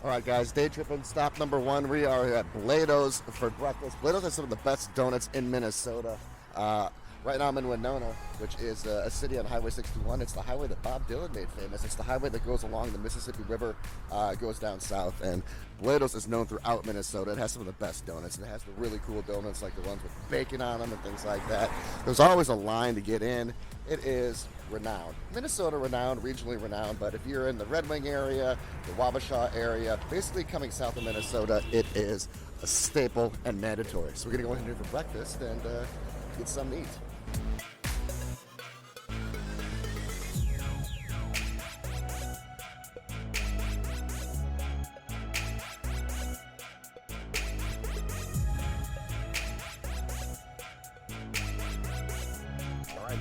All right, guys, day tripping stop number one. We are at Bloedows for breakfast. Bloedows has some of the best donuts in Minnesota. Right now I'm in Winona, which is a city on Highway 61. It's the highway that Bob Dylan made famous. It's the highway that goes along the Mississippi River, goes down south. And Bloedows is known throughout Minnesota. It has some of the best donuts. It has the really cool donuts like the ones with bacon on them and things like that. There's always a line to get in. It is renowned. Minnesota renowned, regionally renowned, but if you're in the Red Wing area, the Wabasha area, basically coming south of Minnesota, it is a staple and mandatory. So we're gonna go in here for breakfast and get something to eat.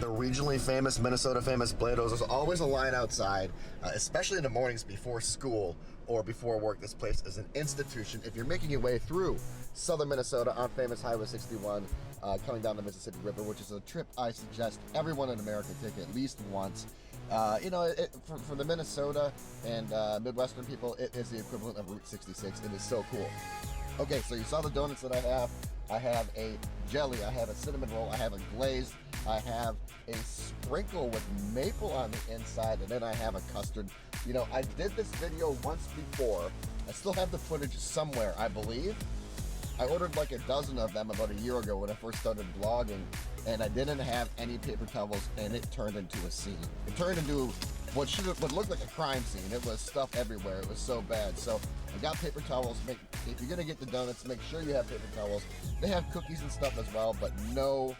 The regionally famous, Minnesota famous Bloedows. There's always a line outside, especially in the mornings before school or before work. This place is an institution. If you're making your way through southern Minnesota on famous Highway 61, coming down the Mississippi River, which is a trip I suggest everyone in America take at least once. You know, for the Minnesota and Midwestern people, it is the equivalent of Route 66. It is so cool. Okay, so you saw the donuts that I have. I have a jelly, I have a cinnamon roll, I have a glazed, I have a sprinkle with maple on the inside, and then I have a custard. You know, I did this video once before. I still have the footage somewhere, I believe. I ordered like a dozen of them about a year ago when I first started vlogging, and I didn't have any paper towels, and it turned into a scene. It turned into what looked like a crime scene. It was stuff everywhere. It was so bad. So I got paper towels. If you're gonna get the donuts, make sure you have paper towels. They have cookies and stuff as well, but no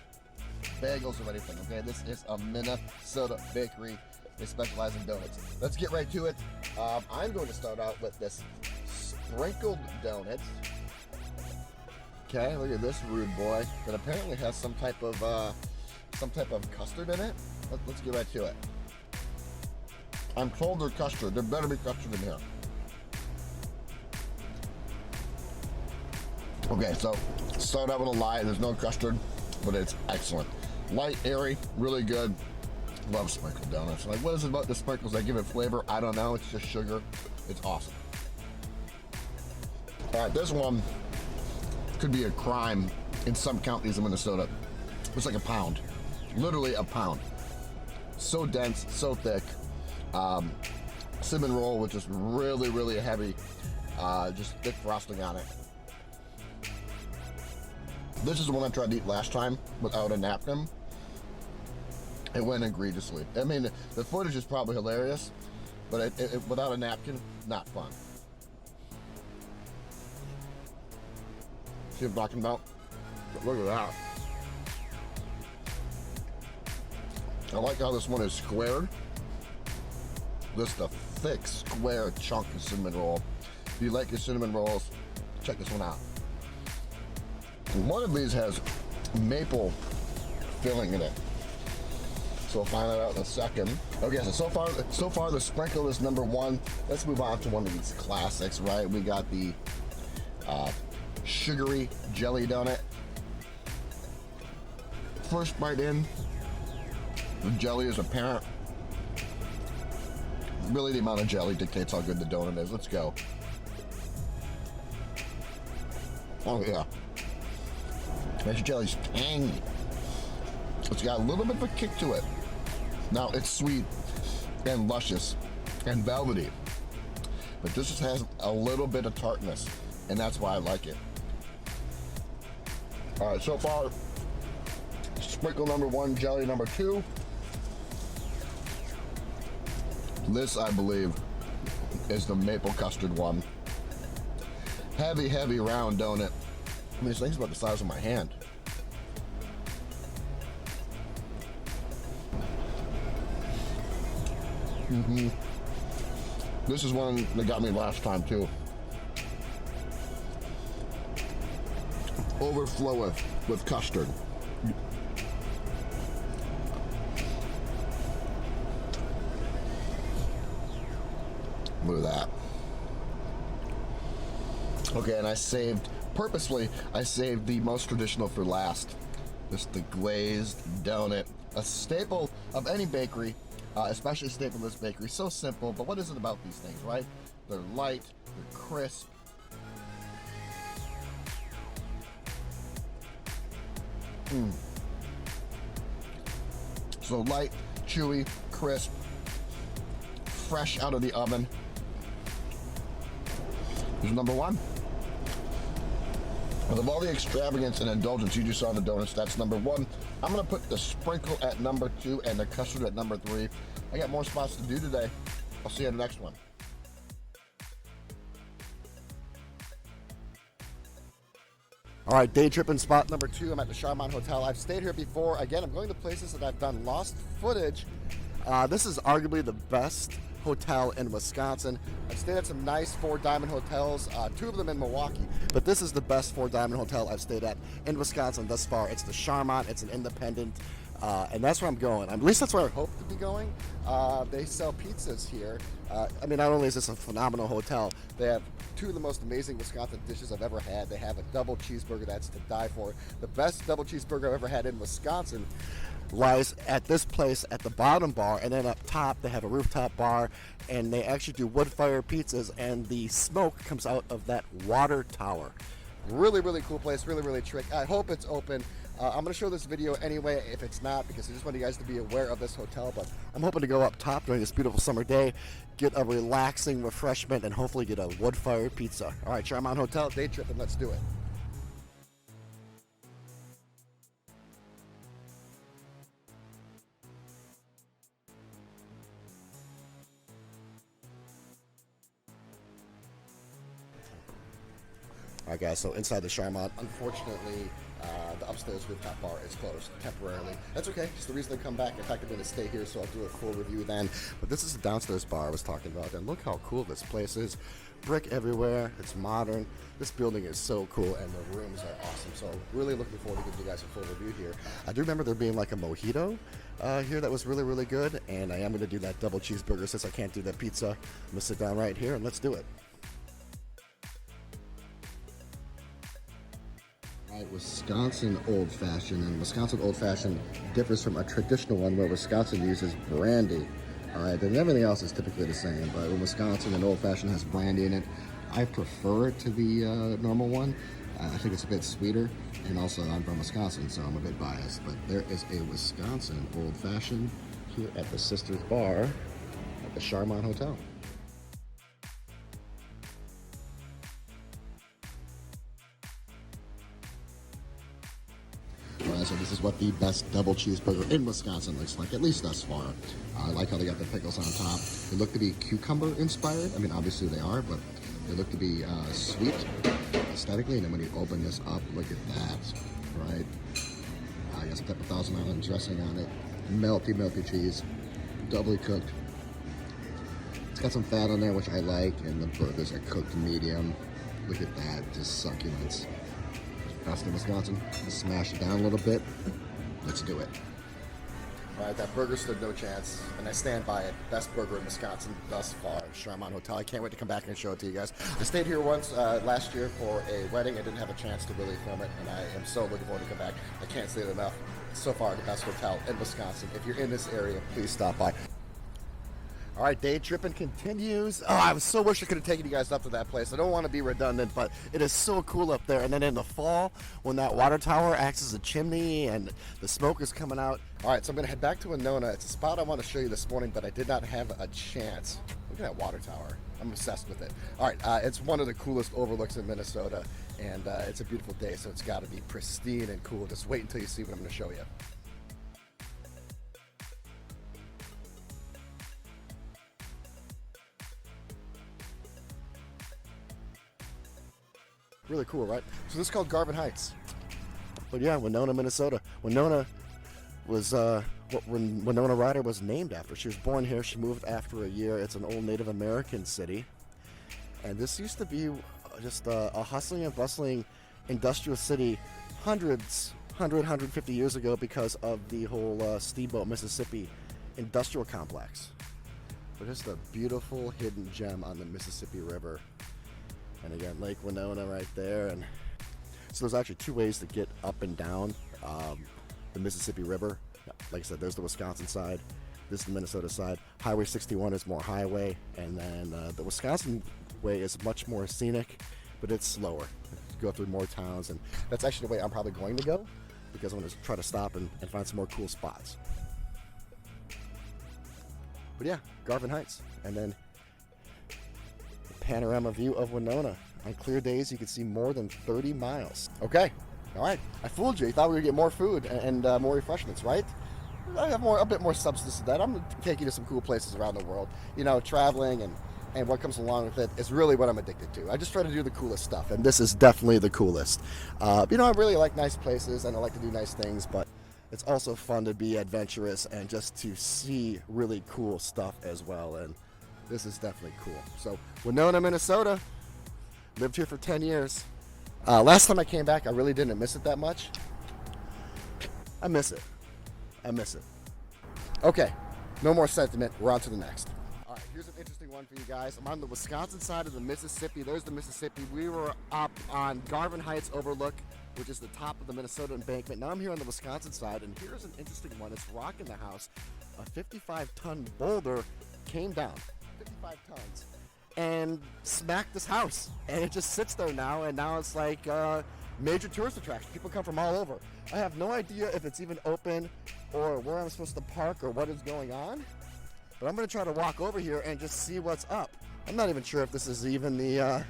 bagels or anything. Okay, this is a Minnesota bakery. They specialize in donuts. Let's get right to it. I'm going to start out with this sprinkled donut. Okay, look at this rude boy that apparently has some type of custard in it. Let's get right to it. I'm told they're custard. There better be custard in here. Okay, so start out with a lie. There's no custard, but it's excellent. Light, airy, really good. Love sprinkled donuts. Like, what is it about the sprinkles that give it flavor? I don't know. It's just sugar. It's awesome. All right, this one could be a crime in some counties in Minnesota. It's like a pound, literally a pound. So dense, so thick. Cinnamon roll with just really, really heavy, just thick frosting on it. This is the one I tried to eat last time without a napkin. It went egregiously. I mean, the footage is probably hilarious, but without a napkin, not fun. See what I'm talking about? Look at that. I like how this one is squared. Just a thick, square chunk of cinnamon roll. If you like your cinnamon rolls, check this one out. One of these has maple filling in it. So we'll find that out in a second. Okay, so far the sprinkle is number one. Let's move on to one of these classics, right? We got the sugary jelly donut. First bite in, the jelly is apparent. Really, the amount of jelly dictates how good the donut is. Let's go. Oh yeah. This jelly's tangy. It's got a little bit of a kick to it. Now it's sweet and luscious and velvety, but this just has a little bit of tartness, and that's why I like it. All right, so far, sprinkle number one, jelly number two. This, I believe, is the maple custard one. Heavy, heavy round donut. I mean, this thing's about the size of my hand. This is one that got me last time too. Overfloweth with custard. Look at that. Okay, and purposely I saved the most traditional for last. This is the glazed donut, a staple of any bakery, especially a staple of this bakery. So simple, but what is it about these things, right? They're light, they're crisp. So light, chewy, crisp, fresh out of the oven. This is number one. Of all the extravagance and indulgence you just saw in the donuts, that's number one. I'm gonna put the sprinkle at number two and the custard at number three. I got more spots to do today. I'll see you in the next one. All right, day tripping spot number two. I'm at the Charmant Hotel. I've stayed here before. Again, I'm going to places that I've done lost footage. This is arguably the best hotel in Wisconsin. I've stayed at some nice Four Diamond hotels, two of them in Milwaukee, but this is the best Four Diamond hotel I've stayed at in Wisconsin thus far. It's the Charmont. It's an independent, and that's where I'm going. At least that's where I hope to be going. They sell pizzas here. I mean, not only is this a phenomenal hotel, they have two of the most amazing Wisconsin dishes I've ever had. They have a double cheeseburger that's to die for. The best double cheeseburger I've ever had in Wisconsin lies at this place at the bottom bar, and then up top they have a rooftop bar, and they actually do wood fire pizzas, and the smoke comes out of that water tower. Really, really cool place, really, really trick. I hope it's open. I'm going to show this video anyway if it's not, because I just want you guys to be aware of this hotel, but I'm hoping to go up top during this beautiful summer day, get a relaxing refreshment, and hopefully get a wood-fired pizza. All right, Charmant Hotel, day tripping, let's do it. All right, guys, so inside the Charmant, unfortunately, the upstairs rooftop bar is closed temporarily. That's okay, it's the reason to come back. In fact, I'm going to stay here, so I'll do a full review then. But this is the downstairs bar I was talking about, and look how cool this place is. Brick everywhere, it's modern. This building is so cool, and the rooms are awesome. So really looking forward to giving you guys a full review here. I do remember there being like a mojito here that was really, really good, and I am going to do that double cheeseburger since I can't do that pizza. I'm going to sit down right here, and let's do it. Wisconsin Old Fashioned, and Wisconsin Old Fashioned differs from a traditional one where Wisconsin uses brandy. All right, and everything else is typically the same, but in Wisconsin, an Old Fashioned has brandy in it. I prefer it to the normal one. I think it's a bit sweeter, and also I'm from Wisconsin, so I'm a bit biased, but there is a Wisconsin Old Fashioned here at the Sisters Bar at the Charmant Hotel. So this is what the best double cheeseburger in Wisconsin looks like, at least thus far. I like how they got the pickles on top. They look to be cucumber inspired. I mean, obviously they are, but they look to be sweet aesthetically. And then when you open this up, look at that, right? I got some type of Thousand Island dressing on it. Melty, melty cheese, doubly cooked. It's got some fat on there, which I like, and the burgers are cooked medium. Look at that, just succulents. Best in Wisconsin. Just smash it down a little bit. Let's do it. All right, that burger stood no chance, and I stand by it. Best burger in Wisconsin thus far, Charmant Hotel. I can't wait to come back and show it to you guys. I stayed here once last year for a wedding. I didn't have a chance to really film it, and I am so looking forward to come back. I can't say it enough. So far, the best hotel in Wisconsin. If you're in this area, please stop by. All right, day tripping continues. Oh, I so wish I could have taken you guys up to that place. I don't want to be redundant, but it is so cool up there. And then in the fall, when that water tower acts as a chimney and the smoke is coming out. All right, so I'm going to head back to Winona. It's a spot I want to show you this morning, but I did not have a chance. Look at that water tower. I'm obsessed with it. All right, it's one of the coolest overlooks in Minnesota, and it's a beautiful day, so it's got to be pristine and cool. Just wait until you see what I'm going to show you. Really cool, right? So this is called Garvin Heights. But yeah, Winona, Minnesota. Winona was what Winona Ryder was named after. She was born here. She moved after a year. It's an old Native American city. And this used to be just a hustling and bustling industrial city 150 years ago because of the whole Steamboat, Mississippi industrial complex. But just a beautiful hidden gem on the Mississippi River. And again, Lake Winona right there. And so there's actually two ways to get up and down the Mississippi River. Like I said, there's the Wisconsin side. This is the Minnesota side. Highway 61 is more highway. And then the Wisconsin way is much more scenic, but it's slower. You go through more towns, and that's actually the way I'm probably going to go, because I'm going to try to stop and find some more cool spots. But yeah, Garvin Heights, and then panorama view of Winona. On clear days, you can see more than 30 miles. Okay, all right, I fooled you. You thought we would get more food and more refreshments, right? I have a bit more substance to that. I'm going to take you to some cool places around the world. You know, traveling and what comes along with it is really what I'm addicted to. I just try to do the coolest stuff, and this is definitely the coolest. You know, I really like nice places, and I like to do nice things, but it's also fun to be adventurous and just to see really cool stuff as well, and this is definitely cool. So, Winona, Minnesota. Lived here for 10 years. Last time I came back, I really didn't miss it that much. I miss it. Okay, no more sentiment. We're on to the next. All right, here's an interesting one for you guys. I'm on the Wisconsin side of the Mississippi. There's the Mississippi. We were up on Garvin Heights Overlook, which is the top of the Minnesota embankment. Now I'm here on the Wisconsin side, and here's an interesting one. It's rocking the house. A 55-ton boulder came down, 55 tons, and smacked this house, and it just sits there now, and now it's like a major tourist attraction. People come from all over. I have no idea if it's even open or where I'm supposed to park or what is going on, but I'm going to try to walk over here and just see what's up. I'm not even sure if this is even the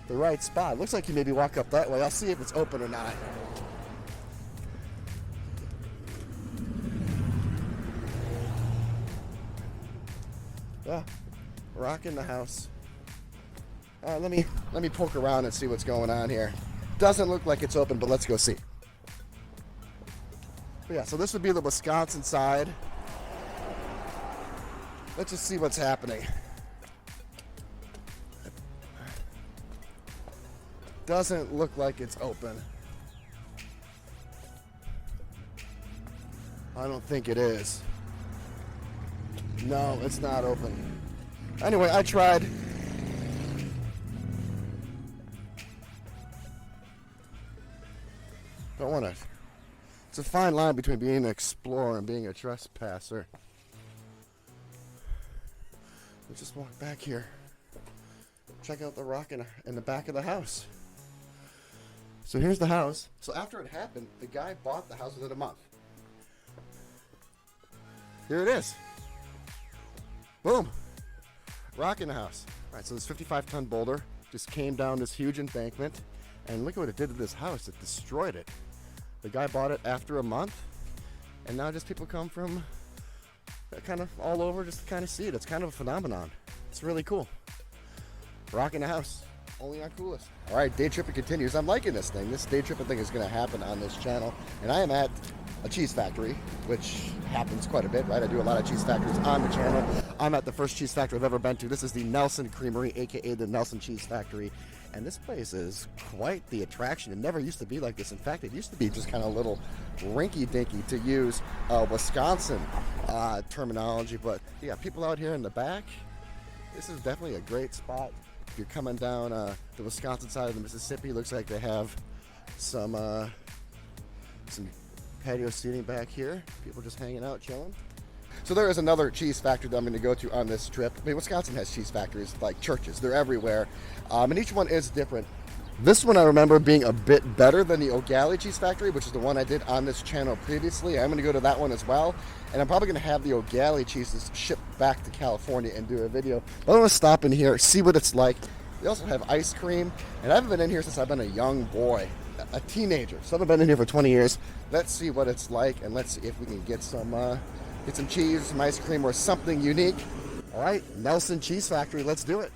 right spot. It looks like you maybe walk up that way. I'll see if it's open or not. Yeah, rocking the house. Let me poke around and see what's going on here. Doesn't look like it's open, but let's go see. But yeah, so this would be the Wisconsin side. Let's just see what's happening. Doesn't look like it's open. I don't think it is. No, it's not open. Anyway, I tried. Don't want to. It's a fine line between being an explorer and being a trespasser. Let's just walk back here. Check out the rock in the back of the house. So here's the house. So after it happened, the guy bought the house within a month. Here it is. Boom. Rock in the house. All right, so this 55-ton boulder just came down this huge embankment, and look at what it did to this house. It destroyed it. The guy bought it after a month, and now just people come from kind of all over just to kind of see it. It's kind of a phenomenon. It's really cool. Rocking the house. Only on Coolest. All right, Daytrippin continues. I'm liking this thing. This Daytrippin thing is going to happen on this channel, and I am at a cheese factory, which happens quite a bit, right? I do a lot of cheese factories on the channel. I'm at the first cheese factory I've ever been to. This is the Nelson Creamery, aka the Nelson Cheese Factory, and this place is quite the attraction. It never used to be like this. In fact, it used to be just kind of a little rinky-dinky, to use Wisconsin terminology. But yeah, people out here in the back, this is definitely a great spot. If you're coming down the Wisconsin side of the Mississippi, looks like they have some patio seating back here. People just hanging out, chilling. So there is another cheese factory that I'm going to go to on this trip. I mean, Wisconsin has cheese factories like churches. They're everywhere, and each one is different. This one I remember being a bit better than the Ocala cheese factory, which is the one I did on this channel previously. I'm going to go to that one as well, and I'm probably going to have the Ocala cheeses shipped back to California and do a video. But I want to stop in here, see what it's like. They also have ice cream, and I haven't been in here since I've been a young boy, a teenager. So I've been in here for 20 years. Let's see what it's like, and let's see if we can get some cheese, some ice cream, or something unique. All right, Nelson Cheese Factory, let's do it.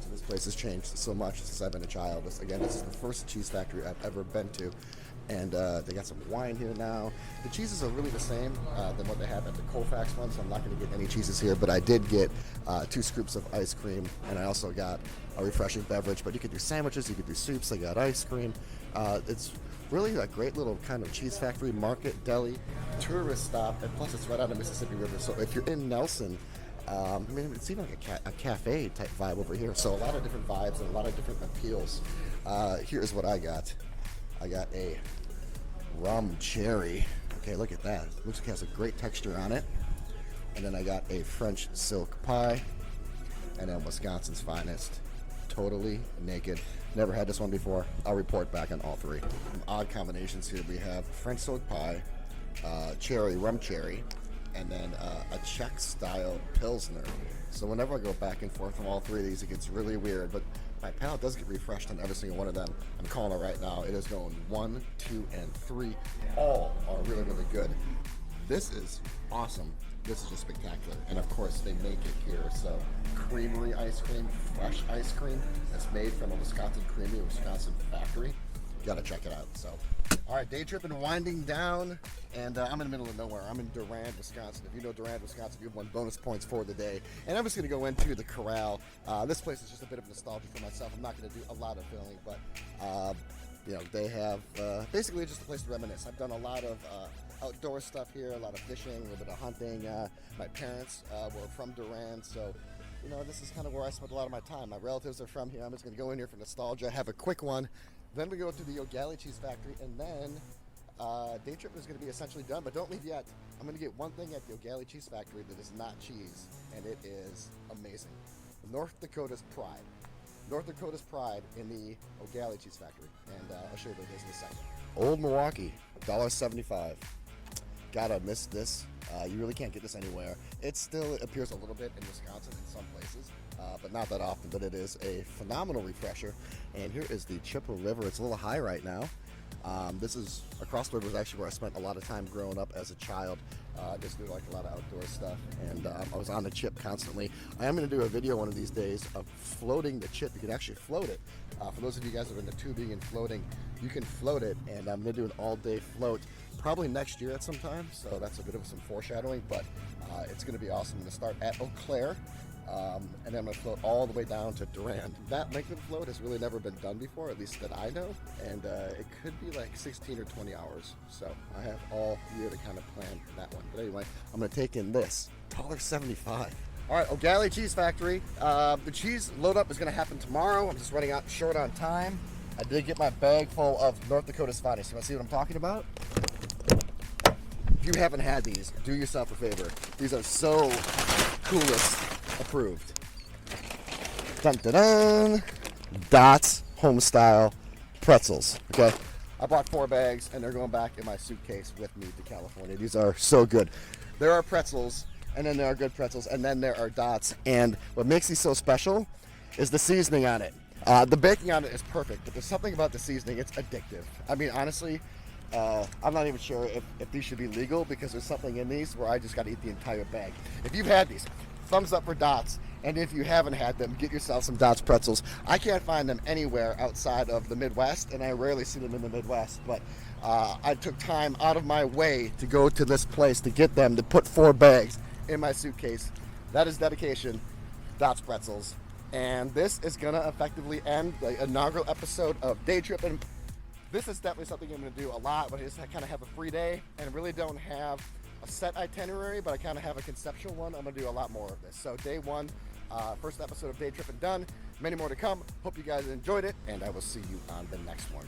So this place has changed so much since I've been a child. This is the first cheese factory I've ever been to. And they got some wine here now. The cheeses are really the same than what they have at the Colfax one, so I'm not going to get any cheeses here, but I did get 2 scoops of ice cream, and I also got a refreshing beverage. But you could do sandwiches, you could do soups. I got ice cream. It's really a great little kind of cheese factory, market, deli, tourist stop, and plus it's right on the Mississippi River. So if you're in Nelson, I mean, it's even like a cafe type vibe over here. So a lot of different vibes and a lot of different appeals. Here's what I got. I got a rum cherry. Okay, look at that. Looks like it has a great texture on it. And then I got a French silk pie. And then Wisconsin's finest. Totally naked. Never had this one before. I'll report back on all three. Some odd combinations here. We have French silk pie, cherry, rum cherry, and then a Czech style Pilsner. So whenever I go back and forth from all three of these, it gets really weird. But my palate does get refreshed on every single one of them. I'm calling it right now. It is going 1, 2, and 3. All are really, really good. This is awesome. This is just spectacular. And of course, they make it here. So creamery ice cream, fresh ice cream that's made from a Wisconsin Creamery, Wisconsin factory. You gotta check it out. So, all right, day tripping winding down, and I'm in the middle of nowhere. I'm in Durand, Wisconsin. If you know Durand, Wisconsin, you have 1 bonus points for the day. And I'm just gonna go into the Corral. This place is just a bit of nostalgia for myself. I'm not gonna do a lot of filming, but you know, they have basically just a place to reminisce. I've done a lot of outdoor stuff here, a lot of fishing, a little bit of hunting. My parents were from Durand, so you know, this is kind of where I spent a lot of my time. My relatives are from here. I'm just going to go in here for nostalgia, have a quick one. Then we go to the O'Galley Cheese Factory, and then day trip is going to be essentially done, but don't leave yet. I'm going to get one thing at the O'Galley Cheese Factory that is not cheese, and it is amazing. North Dakota's pride. North Dakota's pride in the O'Galley Cheese Factory, and I'll show you what it is in a second. Old Milwaukee, $1.75. Gotta miss this. You really can't get this anywhere. It still appears a little bit in Wisconsin in some places, but not that often. But it is a phenomenal refresher. And here is the Chippewa River. It's a little high right now. This is across the river, is actually where I spent a lot of time growing up as a child. Just do like a lot of outdoor stuff, and I was on the chip constantly. I am going to do a video one of these days of floating the chip. You can actually float it. For those of you guys that are into tubing and floating, you can float it, and I'm going to do an all-day float probably next year at some time. So that's a bit of some foreshadowing, but it's going to be awesome. I'm going to start at Eau Claire. And then I'm going to float all the way down to Durand. That length of float has really never been done before, at least that I know, and it could be like 16 or 20 hours. So I have all year to kind of plan that one. But anyway, I'm going to take in this $1.75. All right, O'Galley Cheese Factory. The cheese load up is going to happen tomorrow. I'm just running out short on time. I did get my bag full of North Dakota's finest. You want to see what I'm talking about? If you haven't had these, do yourself a favor. These are so coolest approved. Dun dun dun. Dots home style pretzels. Okay, I bought 4 bags and they're going back in my suitcase with me to California. These are so good. There are pretzels, and then there are good pretzels, and then there are dots. And what makes these so special is the seasoning on it. The baking on it is perfect, but there's something about the seasoning, it's addictive. I mean, honestly, I'm not even sure if these should be legal, because there's something in these where I just got to eat the entire bag. If you've had these, thumbs up for Dots, and if you haven't had them, get yourself some Dots pretzels. I can't find them anywhere outside of the Midwest, and I rarely see them in the Midwest, but I took time out of my way to go to this place to get them, to put 4 bags in my suitcase. That is dedication. Dots pretzels. And this is gonna effectively end the inaugural episode of Day Trippin'. This is definitely something I'm gonna do a lot when I just kind of have a free day and really don't have a set itinerary, but I kind of have a conceptual one. I'm gonna do a lot more of this. So day 1, first episode of Day Trippin' done. Many more to come. Hope you guys enjoyed it, and I will see you on the next one.